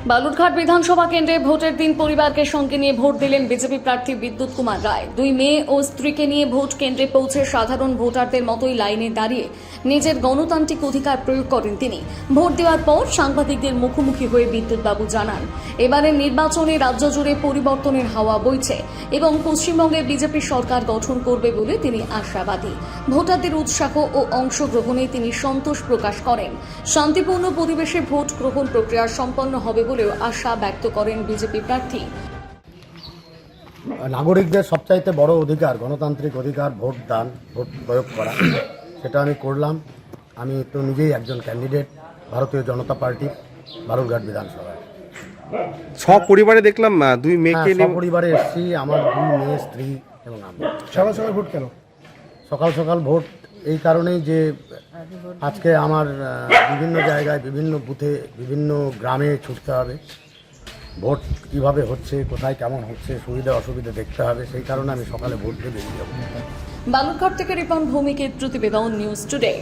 বালুরঘাট বিধানসভা কেন্দ্রে ভোটের দিন পরিবারকে সঙ্গে নিয়ে ভোট দিলেন বিজেপি প্রার্থী বিদ্যুৎ কুমার রায়। 2 মেয়ে ও স্ত্রীকে নিয়ে ভোট কেন্দ্রে পৌঁছে সাধারণ ভোটারদের মতোই লাইনে দাঁড়িয়ে নিজের গণতান্ত্রিক অধিকার প্রয়োগ করেন তিনি। ভোট দেওয়ার পর সাংবাদিকদের মুখোমুখি হয়ে বিদ্যুৎবাবু জানান, এবারের নির্বাচনে রাজ্য জুড়ে পরিবর্তনের হাওয়া বইছে এবং পশ্চিমবঙ্গে বিজেপি সরকার গঠন করবে বলে তিনি আশাবাদী। ভোটারদের উৎসাহ ও অংশগ্রহণে তিনি সন্তোষ প্রকাশ করেন। শান্তিপূর্ণ পরিবেশে ভোট গ্রহণ প্রক্রিয়া সম্পন্ন হবে বলেও আশা ব্যক্ত করেন বিজেপি প্রার্থী। নাগরিকদের সবচাইতে বড় অধিকার, গণতান্ত্রিক অধিকার, ভোট দান, ভোট প্রয়োগ করা, সেটা আমি করলাম। আমি তো নিজেই একজন ক্যান্ডিডেট ভারতীয় জনতা পার্টির বালুরঘাট বিধানসভায়। পরিবারে দেখলাম 2 মেয়েকে নিয়ে পরিবারে এসেছি, আমার 2 মেয়ে, স্ত্রী এবং আমি। সকাল সকাল ভোট কেন? সকাল সকাল ভোট এই কারণেই যে আজকে আমার বিভিন্ন জায়গায়, বিভিন্ন বুথে, বিভিন্ন গ্রামে ছুটতে হবে। ভোট কিভাবে হচ্ছে, কোথায় কেমন হচ্ছে, সুবিধা অসুবিধা দেখতে হবে। সেই কারণে আমি সকালে ভোট দিয়ে বেরিয়ে যাব। বালুরঘাট থেকে রিপন ভৌমিকের প্রতিবেদন, নিউজ টুডে।